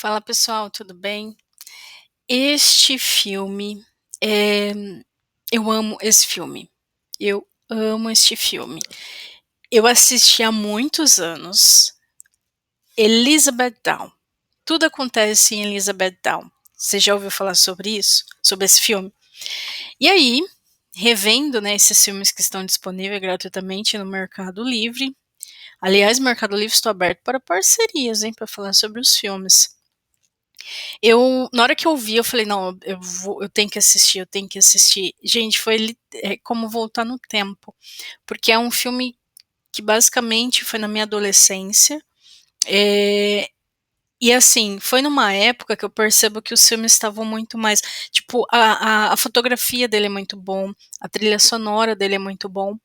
Fala pessoal, tudo bem? Este filme, eh, eu amo esse filme. Eu amo este filme. Eu assisti há muitos anos. Elizabethtown. Tudo acontece em Elizabethtown. Você já ouviu falar sobre isso? Sobre esse filme? E aí, revendo, né, esses filmes que estão disponíveis gratuitamente no Mercado Livre. Aliás, Mercado Livre estou aberto para parcerias, hein, para falar sobre os filmes. Na hora que eu vi, eu falei: "Não, eu tenho que assistir, eu tenho que assistir". Gente, como voltar no tempo, porque é um filme que basicamente foi na minha adolescência, eh, e assim, foi numa época que eu percebo que os filmes estavam muito mais tipo, a fotografia dele é muito bom, a trilha sonora dele é muito bom,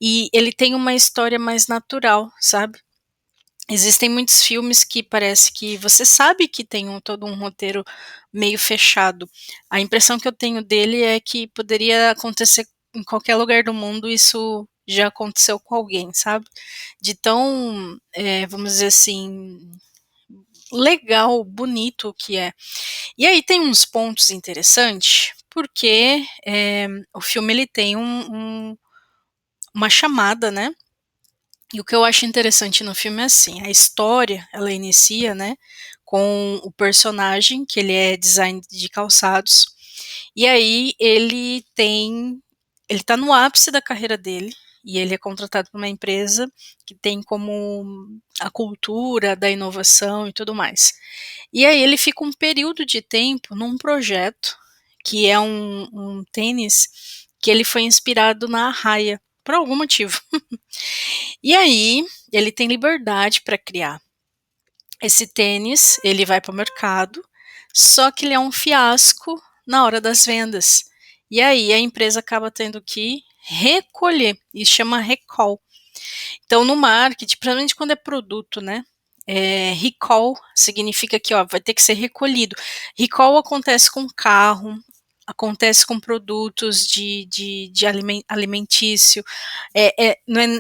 e ele tem uma história mais natural, sabe. Existem muitos filmes que parece que você sabe que tem todo um roteiro meio fechado. A impressão que eu tenho dele é que poderia acontecer em qualquer lugar do mundo, isso já aconteceu com alguém, sabe. De tão, vamos dizer assim, legal, bonito que é. E aí tem uns pontos interessantes, porque, o filme ele tem uma chamada, né, e o que eu acho interessante no filme é assim, a história, ela inicia, né, com o personagem, que ele é design de calçados, e aí ele tá no ápice da carreira dele, e ele é contratado por uma empresa que tem como a cultura da inovação e tudo mais. E aí ele fica um período de tempo num projeto, que é um tênis que ele foi inspirado na arraia, por algum motivo. E aí, ele tem liberdade para criar esse tênis, ele vai para o mercado, só que ele é um fiasco na hora das vendas. E aí a empresa acaba tendo que recolher, e chama recall. Então no marketing, principalmente quando é produto, né, recall significa que, ó, vai ter que ser recolhido. Recall acontece com carro, acontece com produtos de alimentício,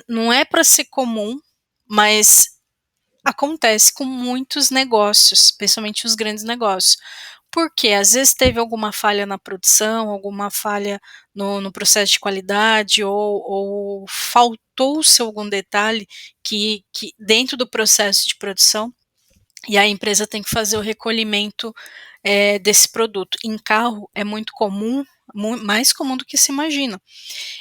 não é para ser comum, mas acontece com muitos negócios, principalmente os grandes negócios. Porque às vezes teve alguma falha na produção, alguma falha no processo de qualidade, ou faltou-se algum detalhe que dentro do processo de produção, e a empresa tem que fazer o recolhimento desse produto. Em carro é muito comum, mais comum do que se imagina.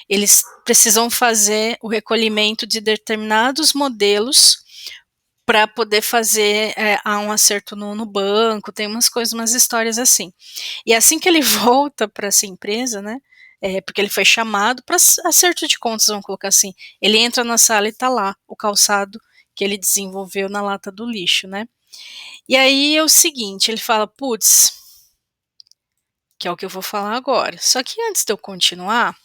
Eles precisam fazer o recolhimento de determinados modelos para poder fazer há um acerto no banco, tem umas coisas, umas histórias assim. E assim que ele volta para essa empresa, né? Porque ele foi chamado para acerto de contas, vamos colocar assim. Ele entra na sala e tá lá o calçado que ele desenvolveu na lata do lixo, né? E aí é o seguinte, ele fala, putz, que é o que eu vou falar agora. Só que antes de eu continuar,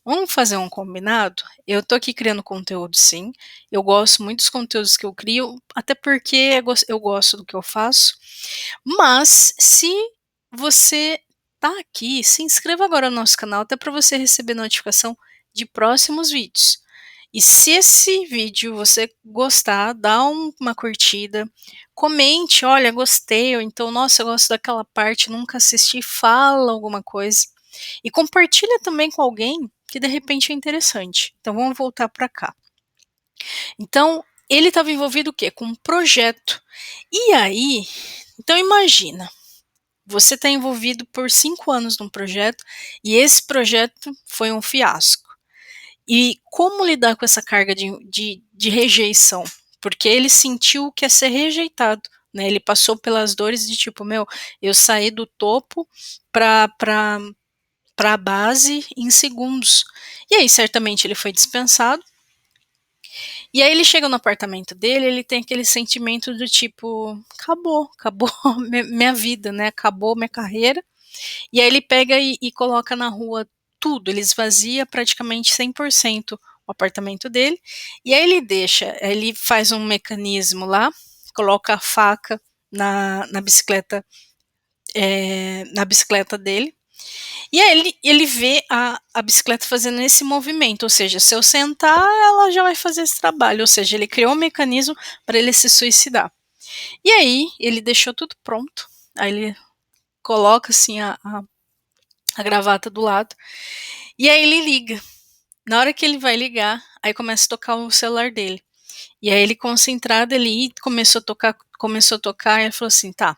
vamos fazer um combinado? Eu tô aqui criando conteúdo sim, eu gosto muito dos conteúdos que eu crio, até porque eu gosto do que eu faço, mas se você tá aqui, se inscreva agora no nosso canal, até para você receber notificação de próximos vídeos. E se esse vídeo você gostar, dá uma curtida, comente, olha, gostei, ou então, nossa, eu gosto daquela parte, nunca assisti, fala alguma coisa. E compartilha também com alguém que de repente é interessante. Então vamos voltar para cá. Então, ele estava envolvido o quê? Com um projeto. E aí, então imagina, você está envolvido por 5 anos num projeto e esse projeto foi um fiasco. E como lidar com essa carga de rejeição? Porque ele sentiu que ia ser rejeitado, né? Ele passou pelas dores de tipo, meu, eu saí do topo para a base em segundos. E aí, certamente, ele foi dispensado. E aí ele chega no apartamento dele, ele tem aquele sentimento do tipo, acabou minha vida, né? Acabou minha carreira. E aí ele pega e coloca na rua tudo, ele esvazia praticamente 100% o apartamento dele. E aí ele faz um mecanismo lá, coloca a faca na bicicleta, na bicicleta dele. E aí ele vê a bicicleta fazendo esse movimento, ou seja, se eu sentar, ela já vai fazer esse trabalho, ou seja, ele criou um mecanismo para ele se suicidar. E aí, ele deixou tudo pronto, aí ele coloca, assim, a gravata do lado, e aí ele liga. Na hora que ele vai ligar, aí começa a tocar o celular dele. E aí ele concentrado ali, começou a tocar, e ele falou assim: "Tá,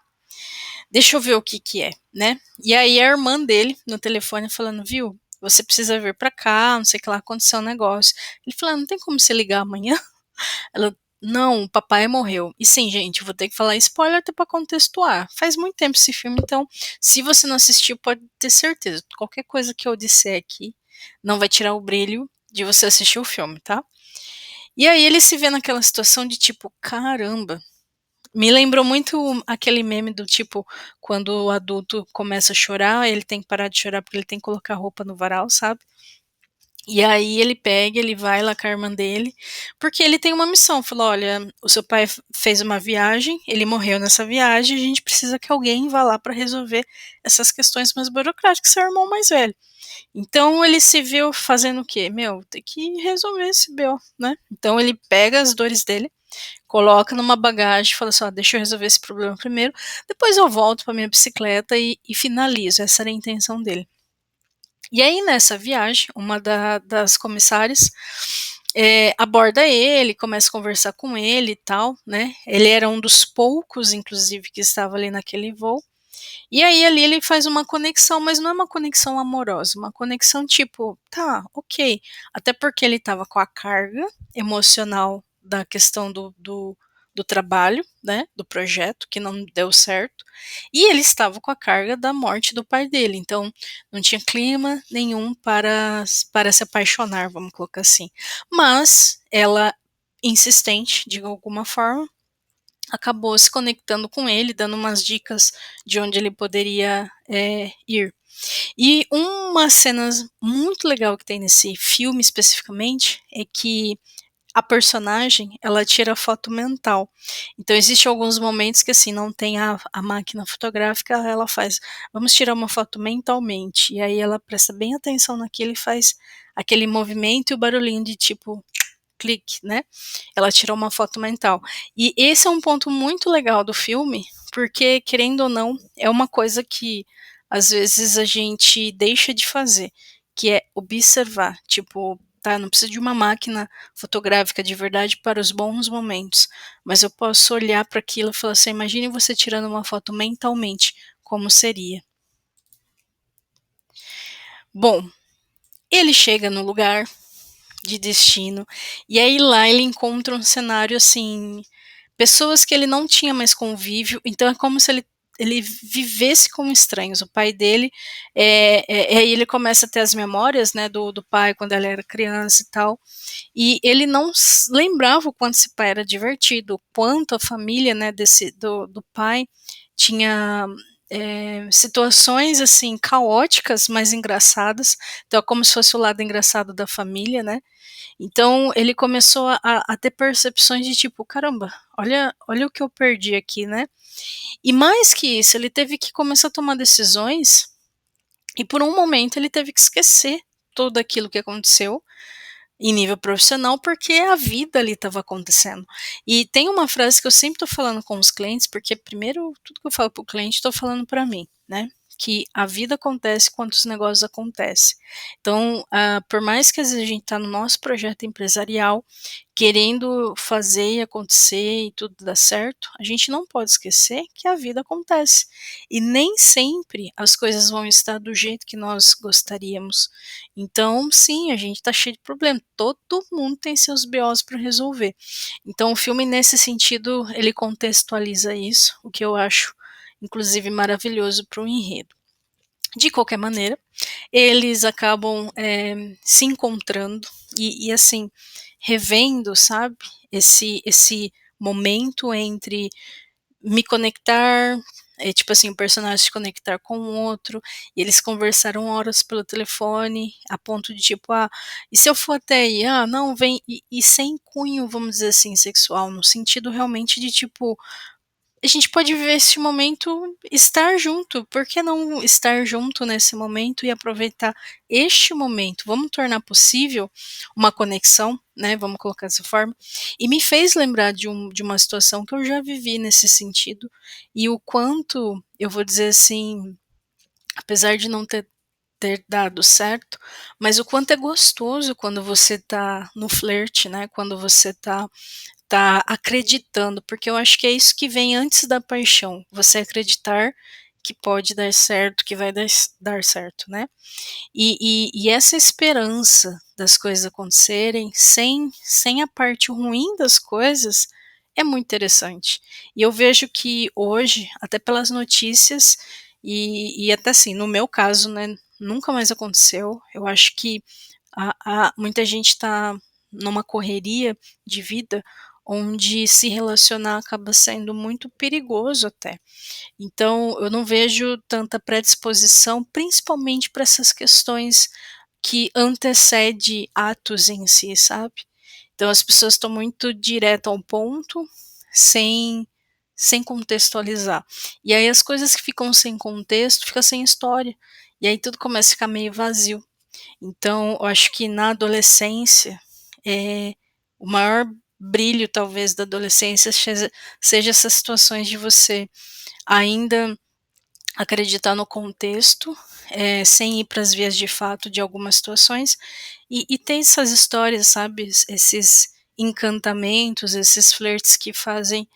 deixa eu ver o que que é", né. E aí a irmã dele, no telefone, falando: "Viu, você precisa vir pra cá, não sei o que lá, aconteceu um negócio". Ele falou: "Não tem como você ligar amanhã?" Ela: "Não, o papai morreu". E sim, gente, eu vou ter que falar spoiler até pra contextuar. Faz muito tempo esse filme, então, se você não assistiu, pode ter certeza, qualquer coisa que eu disser aqui, não vai tirar o brilho de você assistir o filme, tá. E aí ele se vê naquela situação de tipo: "Caramba", me lembrou muito aquele meme do tipo, quando o adulto começa a chorar, ele tem que parar de chorar, porque ele tem que colocar a roupa no varal, sabe. E aí ele pega, ele vai lá com a irmã dele, porque ele tem uma missão, falou: "Olha, o seu pai fez uma viagem, ele morreu nessa viagem, a gente precisa que alguém vá lá para resolver essas questões mais burocráticas, seu irmão mais velho". Então ele se viu fazendo o quê? "Meu, tem que resolver esse BO", né. Então ele pega as dores dele, coloca numa bagagem e fala assim: "Ó, deixa eu resolver esse problema primeiro, depois eu volto pra minha bicicleta e finalizo", essa era a intenção dele. E aí nessa viagem, uma das comissárias, aborda ele, começa a conversar com ele e tal, né, ele era um dos poucos inclusive que estava ali naquele voo, e aí ali ele faz uma conexão, mas não é uma conexão amorosa, uma conexão tipo: "Tá, ok", até porque ele estava com a carga emocional da questão do trabalho, né, do projeto que não deu certo, e ele estava com a carga da morte do pai dele, então não tinha clima nenhum para se apaixonar, vamos colocar assim. Mas ela, insistente de alguma forma, acabou se conectando com ele, dando umas dicas de onde ele poderia, ir. E uma cena muito legal que tem nesse filme especificamente, é que a personagem, ela tira foto mental. Então existe alguns momentos que, assim, não tem a máquina fotográfica, ela faz: "Vamos tirar uma foto mentalmente", e aí ela presta bem atenção naquilo e faz aquele movimento e o barulhinho de tipo clique, né, ela tirou uma foto mental. E esse é um ponto muito legal do filme, porque querendo ou não, é uma coisa que às vezes a gente deixa de fazer, que é observar, tipo, tá, não precisa de uma máquina fotográfica de verdade para os bons momentos, mas eu posso olhar para aquilo e falar assim: "Imagine você tirando uma foto mentalmente, como seria?". Bom, ele chega no lugar de destino, e aí lá ele encontra um cenário, assim, pessoas que ele não tinha mais convívio, então é como se ele vivesse como estranhos. O pai dele, aí ele começa a ter as memórias, né, do pai quando ele era criança e tal, e ele não lembrava o quanto esse pai era divertido, o quanto a família, né, do pai tinha situações assim caóticas, mas engraçadas, então é como se fosse o lado engraçado da família, né, então ele começou a ter percepções de tipo: "Caramba, olha o que eu perdi aqui", né. E mais que isso, ele teve que começar a tomar decisões, e por um momento ele teve que esquecer tudo aquilo que aconteceu, em nível profissional, porque a vida ali estava acontecendo. E tem uma frase que eu sempre estou falando com os clientes, porque primeiro tudo que eu falo para o cliente estou falando para mim, né, que a vida acontece quando os negócios acontecem. Então, por mais que às vezes a gente está no nosso projeto empresarial, querendo fazer e acontecer e tudo dar certo, a gente não pode esquecer que a vida acontece. E nem sempre as coisas vão estar do jeito que nós gostaríamos. Então, sim, a gente está cheio de problema, todo mundo tem seus BOs para resolver. Então o filme nesse sentido, ele contextualiza isso, o que eu acho inclusive maravilhoso para o enredo. De qualquer maneira, eles acabam, se encontrando e assim, revendo, sabe, esse momento entre me conectar, tipo assim, o personagem se conectar com o outro, e eles conversaram horas pelo telefone, a ponto de tipo: "Ah, e se eu for até aí? Ah, não, vem", e sem cunho, vamos dizer assim, sexual, no sentido realmente de tipo, a gente pode viver esse momento, estar junto, por que não estar junto nesse momento e aproveitar este momento? Vamos tornar possível uma conexão, né, vamos colocar dessa forma, e me fez lembrar de uma situação que eu já vivi nesse sentido, e o quanto, eu vou dizer assim, apesar de não ter dado certo, mas o quanto é gostoso quando você tá no flerte, né, quando você tá acreditando, porque eu acho que é isso que vem antes da paixão, você acreditar que pode dar certo, que vai dar certo, né. E essa esperança das coisas acontecerem sem a parte ruim das coisas, é muito interessante. E eu vejo que hoje, até pelas notícias, e até assim, no meu caso, né, nunca mais aconteceu, eu acho que muita gente está numa correria de vida, onde se relacionar acaba sendo muito perigoso até. Então eu não vejo tanta predisposição, principalmente para essas questões que antecede atos em si, sabe. Então as pessoas estão muito direto ao ponto, sem sem contextualizar. E aí as coisas que ficam sem contexto, fica sem história, e aí tudo começa a ficar meio vazio. Então, eu acho que na adolescência, o maior brilho talvez da adolescência seja essas situações de você ainda acreditar no contexto, sem ir para as vias de fato de algumas situações, e ter essas histórias, sabe, esses encantamentos, esses flertes que fazem,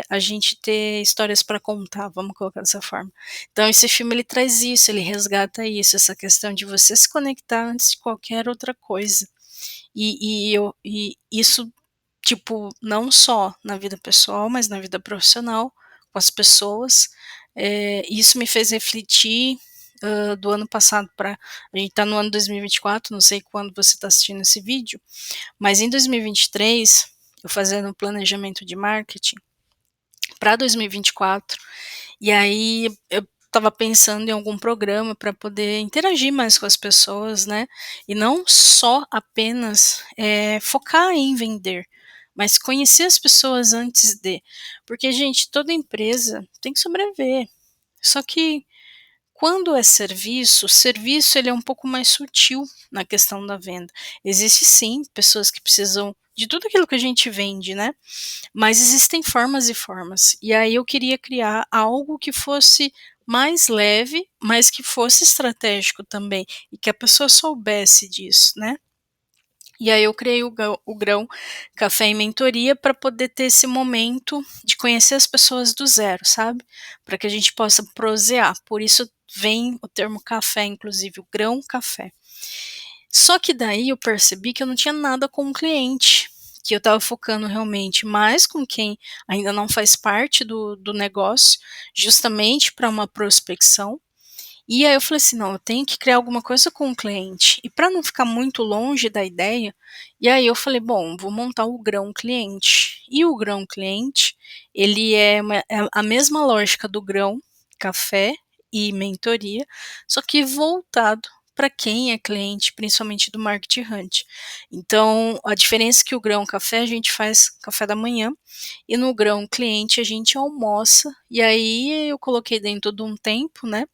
a gente ter histórias para contar, vamos colocar dessa forma. Então esse filme ele traz isso, ele resgata isso, essa questão de você se conectar antes de qualquer outra coisa. E isso, tipo, não só na vida pessoal, mas na vida profissional, com as pessoas, isso me fez refletir, do ano passado para a gente tá no ano 2024, não sei quando você está assistindo esse vídeo, mas em 2023, eu fazendo um planejamento de marketing para 2024, e aí eu estava pensando em algum programa para poder interagir mais com as pessoas, né, e não só apenas, focar em vender, mas conhecer as pessoas antes de. Porque, gente, toda empresa tem que sobreviver, só que quando é serviço, o serviço ele é um pouco mais sutil na questão da venda. Existe sim pessoas que precisam de tudo aquilo que a gente vende, né, mas existem formas e formas. E aí eu queria criar algo que fosse mais leve, mas que fosse estratégico também, e que a pessoa soubesse disso, né. E aí eu criei o Grão Café e Mentoria para poder ter esse momento de conhecer as pessoas do zero, sabe, para que a gente possa prosear, por isso vem o termo café, inclusive o grão café. Só que daí eu percebi que eu não tinha nada com o cliente, que eu estava focando realmente mais com quem ainda não faz parte do negócio, justamente para uma prospecção. E aí eu falei assim: "Não, eu tenho que criar alguma coisa com o cliente". E para não ficar muito longe da ideia, e aí eu falei: "Bom, vou montar o grão cliente". E o grão cliente, ele é a mesma lógica do grão café e mentoria, só que voltado para quem é cliente, principalmente do Market Hunt. Então, a diferença é que o grão café a gente faz café da manhã, e no grão cliente a gente almoça, e aí eu coloquei dentro de um tempo, né,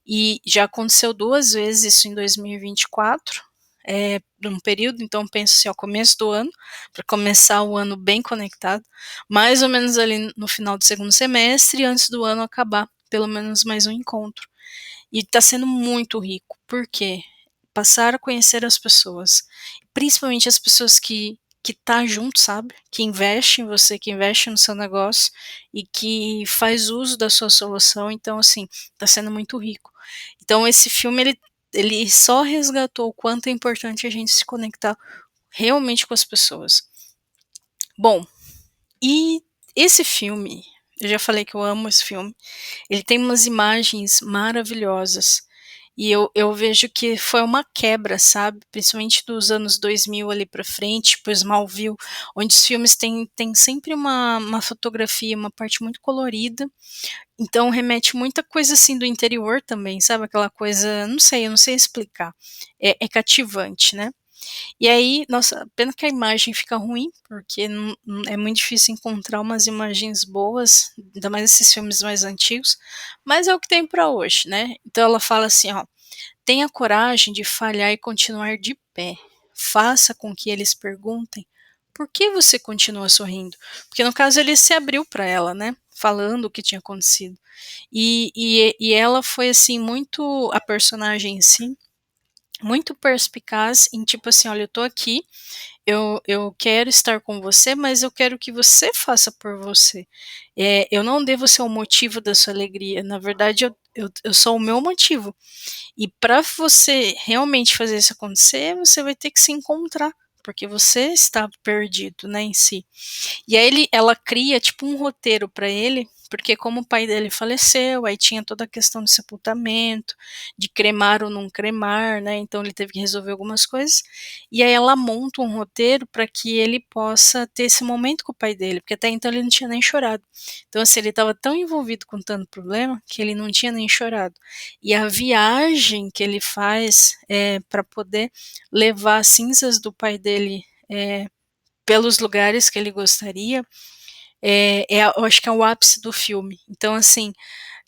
e já aconteceu 2 vezes isso em 2024, num período, então penso assim, ó, começo do ano, para começar o ano bem conectado, mais ou menos ali no final do segundo semestre, antes do ano acabar, pelo menos mais um encontro. E tá sendo muito rico, por quê? Passar a conhecer as pessoas, principalmente as pessoas que tá junto, sabe, que investe em você, que investe no seu negócio e que faz uso da sua solução, então assim, tá sendo muito rico. Então esse filme ele só resgatou o quanto é importante a gente se conectar realmente com as pessoas. Bom, e esse filme, eu já falei que eu amo esse filme, ele tem umas imagens maravilhosas, e eu vejo que foi uma quebra, sabe, principalmente dos anos 2000 ali pra frente, tipo Smallville, onde os filmes têm sempre uma fotografia, uma parte muito colorida, então remete muita coisa, assim, do interior também, sabe, aquela coisa, não sei, eu não sei explicar, é cativante, né. E aí, nossa, pena que a imagem fica ruim, porque não é muito difícil encontrar umas imagens boas, ainda mais esses filmes mais antigos, mas é o que tem para hoje, né. Então ela fala assim, ó: "Tenha coragem de falhar e continuar de pé. Faça com que eles perguntem: 'Por que você continua sorrindo?'" Porque no caso ele se abriu para ela, né, falando o que tinha acontecido. E ela foi, assim, muito a personagem em si, muito perspicaz em tipo assim: "Olha, eu tô aqui, eu quero estar com você, mas eu quero que você faça por você. Eu não devo ser o motivo da sua alegria, na verdade eu sou o meu motivo. E para você realmente fazer isso acontecer, você vai ter que se encontrar, porque você está perdido, né, em si." E aí ela cria tipo um roteiro para ele, porque como o pai dele faleceu, aí tinha toda a questão de sepultamento, de cremar ou não cremar, né, então ele teve que resolver algumas coisas, e aí ela monta um roteiro para que ele possa ter esse momento com o pai dele, porque até então ele não tinha nem chorado. Então assim, ele estava tão envolvido com tanto problema, que ele não tinha nem chorado. E a viagem que ele faz, pra poder levar as cinzas do pai dele, pelos lugares que ele gostaria, eu acho que é o ápice do filme. Então, assim,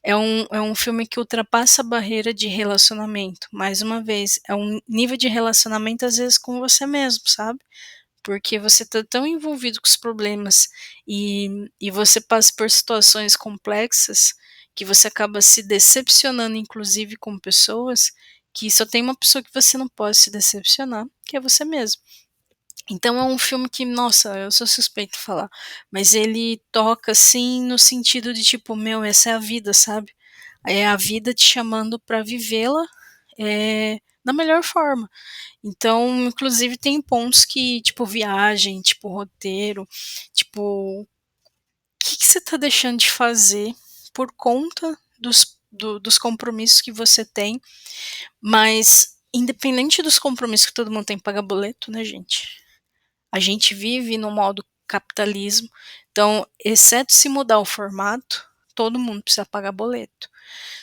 é um filme que ultrapassa a barreira de relacionamento. Mais uma vez, é um nível de relacionamento, às vezes, com você mesmo, sabe. Porque você tá tão envolvido com os problemas e você passa por situações complexas, que você acaba se decepcionando, inclusive, com pessoas, que só tem uma pessoa que você não pode se decepcionar, que é você mesmo. Então é um filme que, nossa, eu sou suspeita em falar, mas ele toca, assim, no sentido de tipo: "Meu, essa é a vida", sabe. É a vida te chamando pra vivê-la, da melhor forma. Então, inclusive tem pontos que, tipo viagem, tipo roteiro, tipo, o que você tá deixando de fazer por conta dos compromissos que você tem, mas independente dos compromissos que todo mundo tem que pagar boleto, né, gente. A gente vive no modo capitalismo, então, exceto se mudar o formato, todo mundo precisa pagar boleto.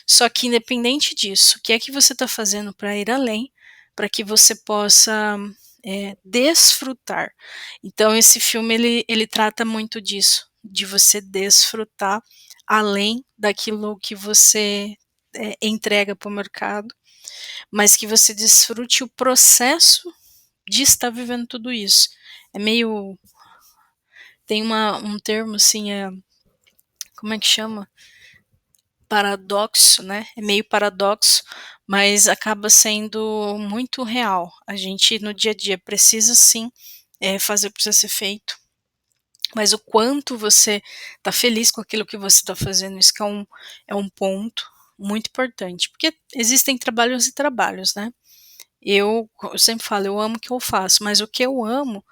Só que independente disso, o que é que você está fazendo para ir além, para que você possa, desfrutar. Então esse filme ele trata muito disso, de você desfrutar além daquilo que você, entrega para o mercado, mas que você desfrute o processo de estar vivendo tudo isso. É meio tem um termo assim, como é que chama? Paradoxo, né, é meio paradoxo, mas acaba sendo muito real. A gente no dia a dia precisa sim, fazer o que precisa ser feito, mas o quanto você está feliz com aquilo que você está fazendo, isso que é um ponto muito importante, porque existem trabalhos e trabalhos, né. Eu sempre falo: "Eu amo o que eu faço", mas o que eu amo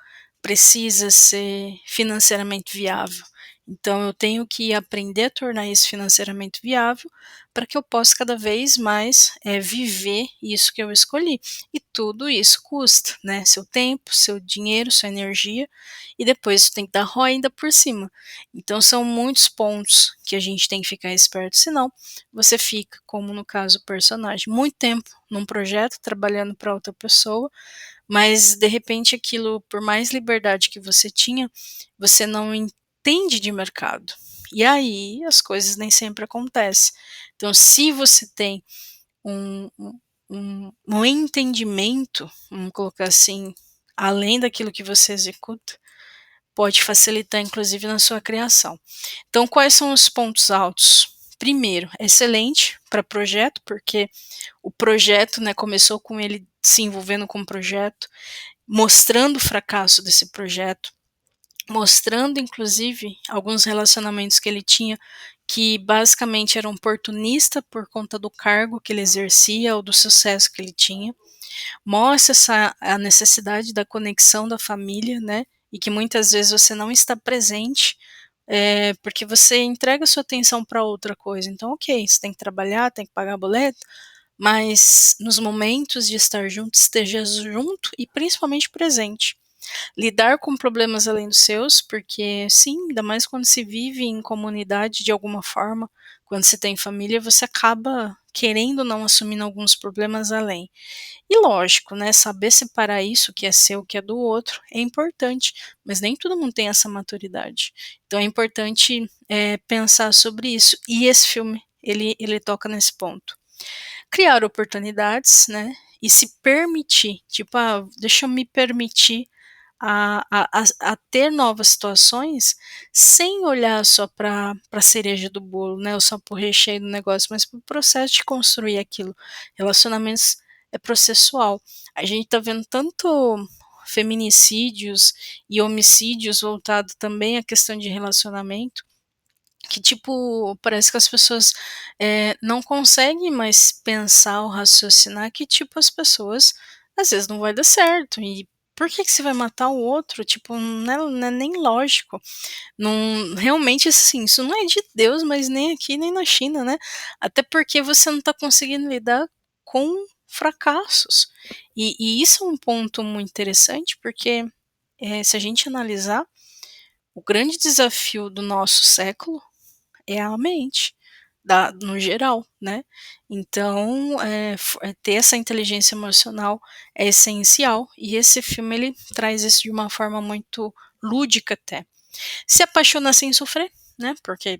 precisa ser financeiramente viável. Então eu tenho que aprender a tornar isso financeiramente viável, para que eu possa cada vez mais, viver isso que eu escolhi. E tudo isso custa, né, seu tempo, seu dinheiro, sua energia, e depois tem que dar ROI ainda por cima. Então são muitos pontos que a gente tem que ficar esperto, senão você fica, como no caso o personagem, muito tempo num projeto trabalhando para outra pessoa, mas de repente aquilo, por mais liberdade que você tinha, você não entende de mercado. E aí as coisas nem sempre acontecem. Então se você tem um um entendimento, vamos colocar assim, além daquilo que você executa, pode facilitar inclusive na sua criação. Então quais são os pontos altos? Primeiro, excelente para projeto, porque o projeto, né, começou com ele se envolvendo com o projeto, mostrando o fracasso desse projeto, mostrando inclusive alguns relacionamentos que ele tinha, que basicamente era um oportunista por conta do cargo que ele exercia ou do sucesso que ele tinha. Mostra a necessidade da conexão da família, né, e que muitas vezes você não está presente, porque você entrega sua atenção para outra coisa. Então ok, você tem que trabalhar, tem que pagar boleto, mas nos momentos de estar junto, esteja junto e principalmente presente. Lidar com problemas além dos seus, porque sim, ainda mais quando se vive em comunidade de alguma forma, quando você tem família, você acaba querendo ou não assumindo alguns problemas além. E lógico, né, saber separar isso, o que é seu, o que é do outro, é importante, mas nem todo mundo tem essa maturidade. Então é importante, pensar sobre isso, e esse filme, ele toca nesse ponto. Criar oportunidades, né, e se permitir, tipo: "Ah, deixa eu me permitir a ter novas situações, sem olhar só para a cereja do bolo, né, ou só para o recheio do negócio, mas para o processo de construir aquilo. Relacionamentos é processual. A gente tá vendo tanto feminicídios e homicídios voltado também à questão de relacionamento, que tipo, parece que as pessoas, não conseguem mais pensar ou raciocinar que tipo as pessoas, às vezes não vai dar certo, e por que que você vai matar o outro? Tipo, não é nem lógico. Não, realmente, assim, isso não é de Deus, mas nem aqui nem na China, né. Até porque você não tá conseguindo lidar com fracassos. E isso é um ponto muito interessante, porque, se a gente analisar, o grande desafio do nosso século é a mente, no geral, né. Então, ter essa inteligência emocional é essencial, e esse filme ele traz isso de uma forma muito lúdica até. Se apaixonar sem sofrer, né, porque,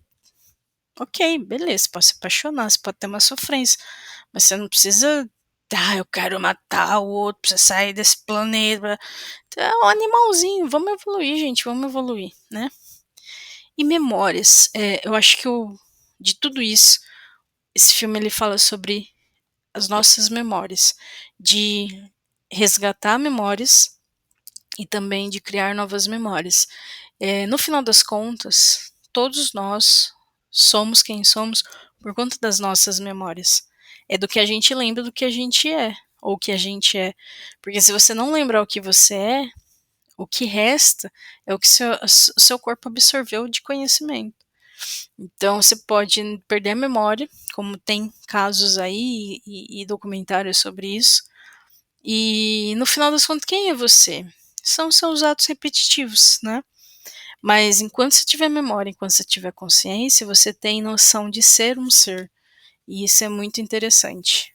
ok, beleza, você pode se apaixonar, você pode ter uma sofrência, mas você não precisa: "Ah, eu quero matar o outro, precisa sair desse planeta". Então é um animalzinho, vamos evoluir gente, vamos evoluir, né. E memórias, eu acho que de tudo isso, esse filme ele fala sobre as nossas memórias, de resgatar memórias e também de criar novas memórias. No final das contas, todos nós somos quem somos por conta das nossas memórias. É do que a gente lembra do que a gente é, ou o que a gente é. Porque se você não lembrar o que você é, o que resta é o que seu corpo absorveu de conhecimento. Então você pode perder a memória, como tem casos aí e documentários sobre isso, e no final das contas quem é você? São seus atos repetitivos, né. Mas enquanto você tiver memória, enquanto você tiver consciência, você tem noção de ser um ser, e isso é muito interessante.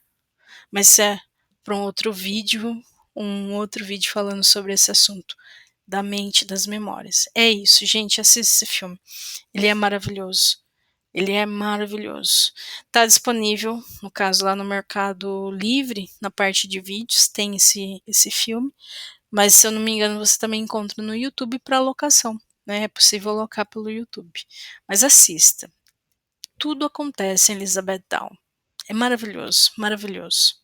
Mas isso é para um outro vídeo falando sobre esse assunto, da mente, das memórias. É isso, gente, assista esse filme, ele é maravilhoso. Ele é maravilhoso. Tá disponível, no caso lá no Mercado Livre, na parte de vídeos, tem esse filme, mas se eu não me engano você também encontra no YouTube para locação, né, é possível alocar pelo YouTube. Mas assista, tudo acontece em Elizabethtown. É maravilhoso, maravilhoso.